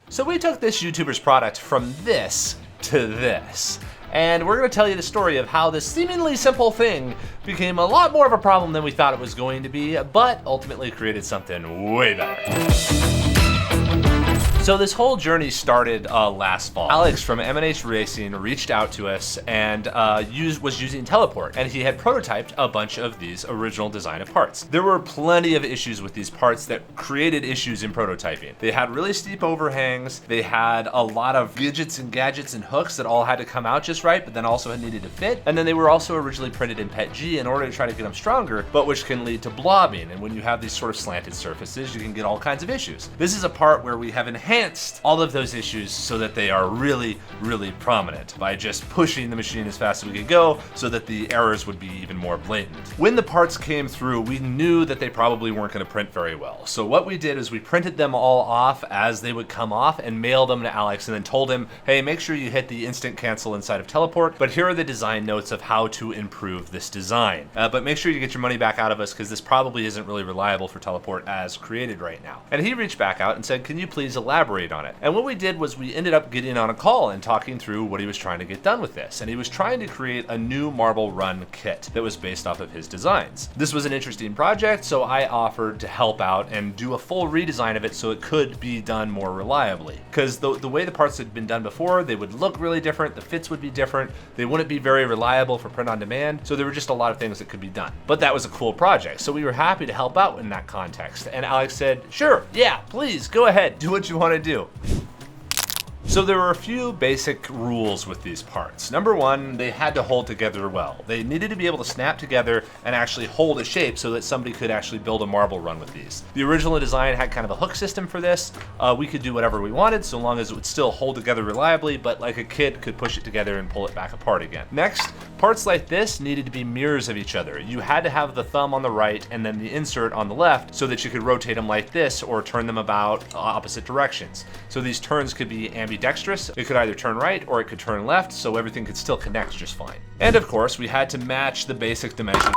So we took this YouTuber's product from this to this. And we're going to tell you the story of how this seemingly simple thing became a lot more of a problem than we thought it was going to be, but ultimately created something way better. So this whole journey started last fall. Alex from M&H Racing reached out to us and was using Teleport, and he had prototyped a bunch of these original design of parts. There were plenty of issues with these parts that created issues in prototyping. They had really steep overhangs, they had a lot of widgets and gadgets and hooks that all had to come out just right, but then also needed to fit. And then they were also originally printed in PETG in order to try to get them stronger, but which can lead to blobbing. And when you have these sort of slanted surfaces, you can get all kinds of issues. This is a part where we have enhanced all of those issues so that they are really, really prominent by just pushing the machine as fast as we could go so that the errors would be even more blatant. When the parts came through, we knew that they probably weren't going to print very well. So what we did is we printed them all off as they would come off and mailed them to Alex and then told him, hey, make sure you hit the instant cancel inside of Teleport, but here are the design notes of how to improve this design. But make sure you get your money back out of us because this probably isn't really reliable for Teleport as created right now. And he reached back out and said, can you please elaborate on it? And what we did was we ended up getting on a call and talking through what he was trying to get done with this. And he was trying to create a new marble run kit that was based off of his designs. This was an interesting project, so I offered to help out and do a full redesign of it so it could be done more reliably. Because the way the parts had been done before, they would look really different, the fits would be different, they wouldn't be very reliable for print on demand, so there were just a lot of things that could be done. But that was a cool project, so we were happy to help out in that context. And Alex said, sure, yeah, please, go ahead, do what you want to do. So there were a few basic rules with these parts. Number one, they had to hold together well. They needed to be able to snap together and actually hold a shape so that somebody could actually build a marble run with these. The original design had kind of a hook system for this. We could do whatever we wanted so long as it would still hold together reliably, but like a kid could push it together and pull it back apart again. Next, parts like this needed to be mirrors of each other. You had to have the thumb on the right and then the insert on the left so that you could rotate them like this or turn them about opposite directions. So these turns could be ambidextrous. It could either turn right or it could turn left, so everything could still connect just fine. And of course, we had to match the basic dimensions.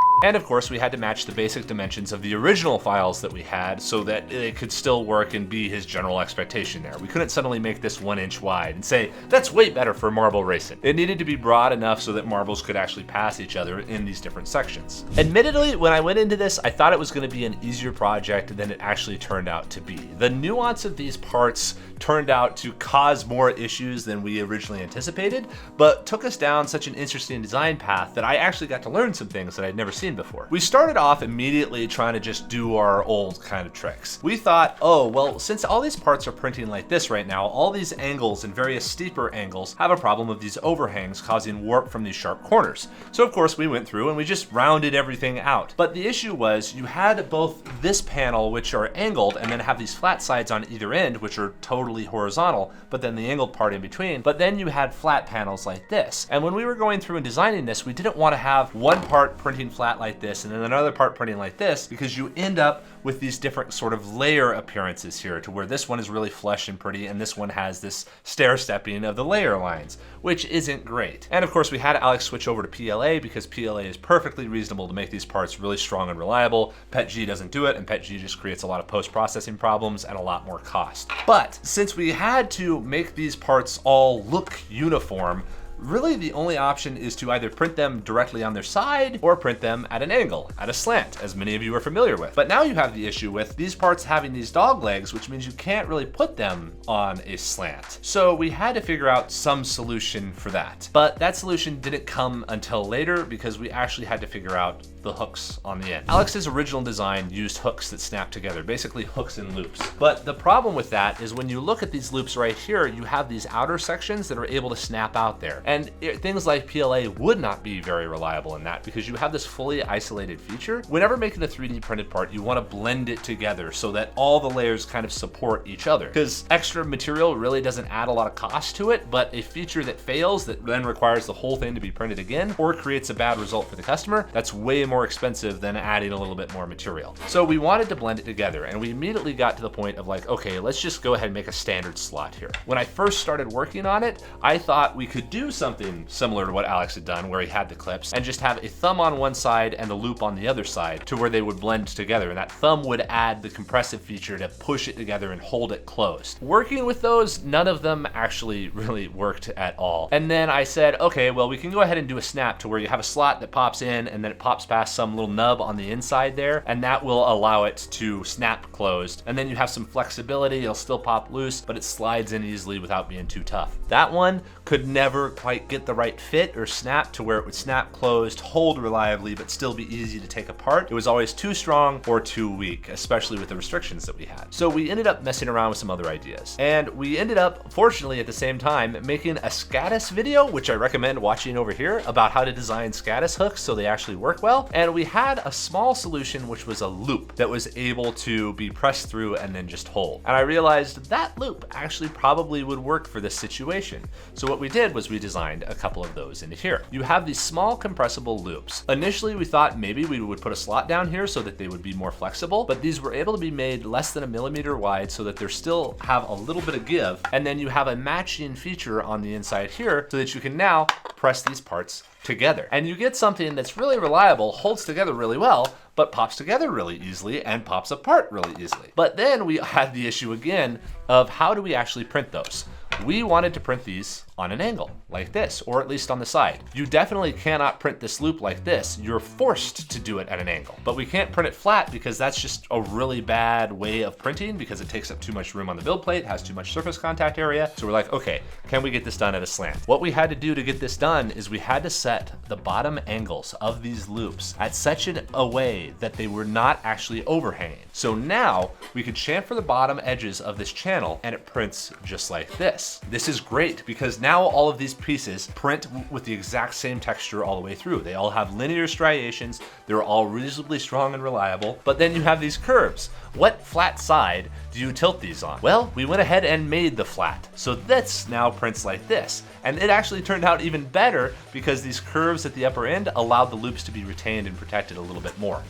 Of the original files that we had so that it could still work and be his general expectation there. We couldn't suddenly make this 1 inch wide and say, that's way better for marble racing. It needed to be broad enough so that marbles could actually pass each other in these different sections. Admittedly, when I went into this, I thought it was going to be an easier project than it actually turned out to be. The nuance of these parts turned out to cause more issues than we originally anticipated, but took us down such an interesting design path that I actually got to learn some things that I'd never seen before. We started off immediately trying to just do our old kind of tricks. We thought, oh, well, since all these parts are printing like this right now, all these angles and various steeper angles have a problem of these overhangs causing warp from these sharp corners. So of course we went through and we just rounded everything out. But the issue was you had both this panel, which are angled, and then have these flat sides on either end, which are totally horizontal, but then the angled part in between. But then you had flat panels like this. And when we were going through and designing this, we didn't want to have one part printing flat like this and then another part printing like this, because you end up with these different sort of layer appearances here, to where this one is really flush and pretty and this one has this stair-stepping of the layer lines, which isn't great. And of course we had Alex switch over to PLA because PLA is perfectly reasonable to make these parts really strong and reliable. PETG doesn't do it, and PETG just creates a lot of post-processing problems and a lot more cost. But since we had to make these parts all look uniform, really the only option is to either print them directly on their side or print them at an angle, at a slant, as many of you are familiar with. But now you have the issue with these parts having these dog legs, which means you can't really put them on a slant. So we had to figure out some solution for that. But that solution didn't come until later because we actually had to figure out the hooks on the end. Alex's original design used hooks that snap together, basically hooks and loops. But the problem with that is when you look at these loops right here, you have these outer sections that are able to snap out there. And things like PLA would not be very reliable in that because you have this fully isolated feature. Whenever making a 3D printed part, you want to blend it together so that all the layers kind of support each other, because extra material really doesn't add a lot of cost to it, but a feature that fails that then requires the whole thing to be printed again or creates a bad result for the customer, that's way more expensive than adding a little bit more material. So we wanted to blend it together, and we immediately got to the point of like, okay, let's just go ahead and make a standard slot here. When I first started working on it, I thought we could do something similar to what Alex had done, where he had the clips and just have a thumb on one side and the loop on the other side to where they would blend together, and that thumb would add the compressive feature to push it together and hold it closed. Working with those, none of them actually really worked at all. And then I said, okay, well, we can go ahead and do a snap to where you have a slot that pops in and then it pops past some little nub on the inside there, and that will allow it to snap closed. And then you have some flexibility, it'll still pop loose, but it slides in easily without being too tough. That one could never quite get the right fit or snap to where it would snap closed, hold reliably, but still be easy to take apart. It was always too strong or too weak, especially with the restrictions that we had. So we ended up messing around with some other ideas. And we ended up, fortunately at the same time, making a SCADIS video, which I recommend watching over here, about how to design SCADIS hooks so they actually work well. And we had a small solution, which was a loop that was able to be pressed through and then just hold. And I realized that loop actually probably would work for this situation. So what we did was we designed a couple of those into here. You have these small compressible loops. Initially, we thought maybe we would put a slot down here so that they would be more flexible, but these were able to be made less than 1 millimeter wide so that they still have a little bit of give. And then you have a matching feature on the inside here so that you can now press these parts together. And you get something that's really reliable, holds together really well, but pops together really easily and pops apart really easily. But then we had the issue again of how do we actually print those? We wanted to print these on an angle like this, or at least on the side. You definitely cannot print this loop like this. You're forced to do it at an angle, but we can't print it flat because that's just a really bad way of printing because it takes up too much room on the build plate, has too much surface contact area. So we're like, okay, can we get this done at a slant? What we had to do to get this done is we had to set the bottom angles of these loops at such a way that they were not actually overhanging. So now we could chamfer the bottom edges of this channel and it prints just like this. This is great because now all of these pieces print with the exact same texture all the way through. They all have linear striations, they're all reasonably strong and reliable, but then you have these curves. What flat side do you tilt these on? Well, we went ahead and made the flat. So this now prints like this. And it actually turned out even better because these curves at the upper end allowed the loops to be retained and protected a little bit more.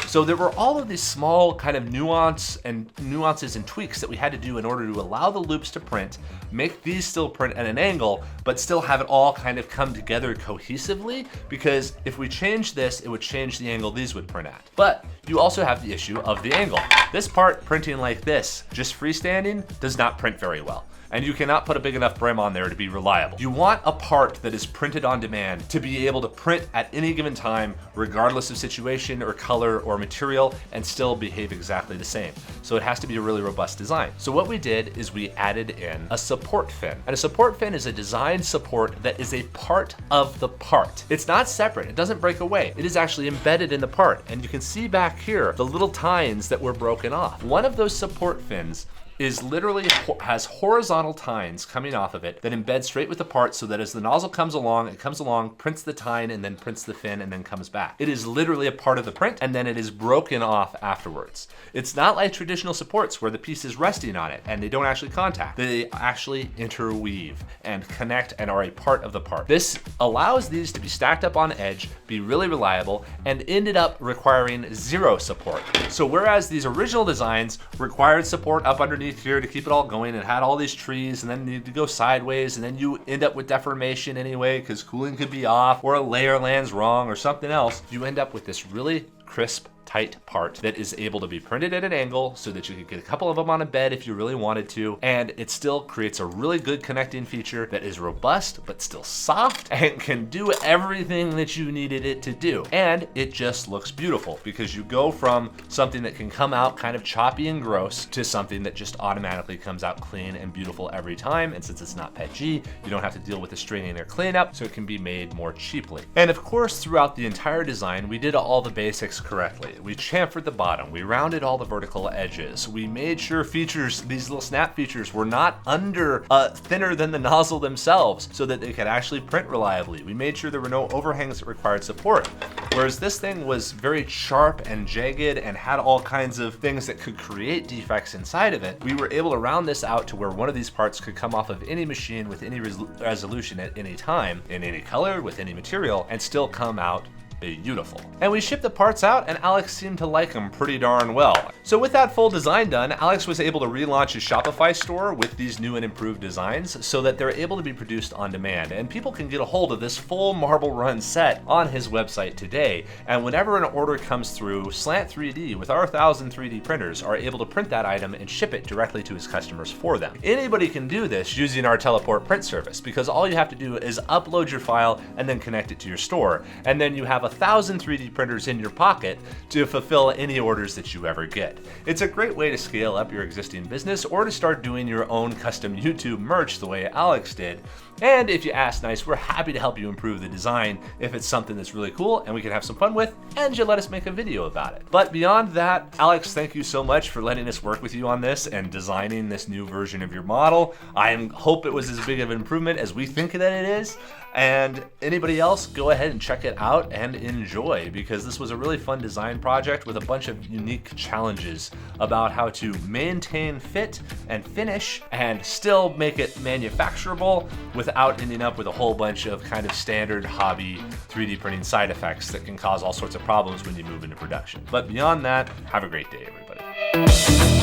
So there were all of these small kind of nuances and tweaks that we had to do in order to allow the loops to print, make these still print at an angle, but still have it all kind of come together cohesively, because if we change this, it would change the angle these would print at. But you also have the issue of the angle. This part printing like this, just freestanding, does not print very well. And you cannot put a big enough brim on there to be reliable. You want a part that is printed on demand to be able to print at any given time, regardless of situation or color or material, and still behave exactly the same. So it has to be a really robust design. So what we did is we added in a support fin. And a support fin is a design support that is a part of the part. It's not separate, it doesn't break away. It is actually embedded in the part. And you can see back here, the little tines that were broken off. One of those support fins is literally has horizontal tines coming off of it that embed straight with the part so that as the nozzle comes along, it comes along, prints the tine, and then prints the fin, and then comes back. It is literally a part of the print, and then it is broken off afterwards. It's not like traditional supports where the piece is resting on it and they don't actually contact. They actually interweave and connect and are a part of the part. This allows these to be stacked up on edge, be really reliable, and ended up requiring zero support. So whereas these original designs required support up underneath here to keep it all going and had all these trees and then need to go sideways and then you end up with deformation anyway because cooling could be off or a layer lands wrong or something else, you end up with this really crisp, tight part that is able to be printed at an angle so that you could get a couple of them on a bed if you really wanted to, and it still creates a really good connecting feature that is robust but still soft and can do everything that you needed it to do. And it just looks beautiful because you go from something that can come out kind of choppy and gross to something that just automatically comes out clean and beautiful every time. And since it's not PETG, you don't have to deal with the stringing or cleanup, so it can be made more cheaply. And of course, throughout the entire design, we did all the basics correctly. We chamfered the bottom, we rounded all the vertical edges, we made sure features, these little snap features, were not thinner than the nozzle themselves so that they could actually print reliably. We made sure there were no overhangs that required support. Whereas this thing was very sharp and jagged and had all kinds of things that could create defects inside of it, we were able to round this out to where one of these parts could come off of any machine with any resolution at any time, in any color, with any material, and still come out beautiful. And we shipped the parts out, and Alex seemed to like them pretty darn well. So with that full design done, Alex was able to relaunch his Shopify store with these new and improved designs so that they're able to be produced on demand, and people can get a hold of this full marble run set on his website today. And whenever an order comes through, Slant 3D with our 1,000 3D printers are able to print that item and ship it directly to his customers for them. Anybody can do this using our teleport print service, because all you have to do is upload your file and then connect it to your store, and then you have 1,000 3D printers in your pocket to fulfill any orders that you ever get. It's a great way to scale up your existing business or to start doing your own custom YouTube merch the way Alex did. And if you ask nice, we're happy to help you improve the design if it's something that's really cool and we can have some fun with, and you let us make a video about it. But beyond that, Alex, thank you so much for letting us work with you on this and designing this new version of your model. I hope it was as big of an improvement as we think that it is. And anybody else, go ahead and check it out and enjoy, because this was a really fun design project with a bunch of unique challenges about how to maintain fit and finish and still make it manufacturable without ending up with a whole bunch of kind of standard hobby 3D printing side effects that can cause all sorts of problems when you move into production. But beyond that, have a great day, everybody.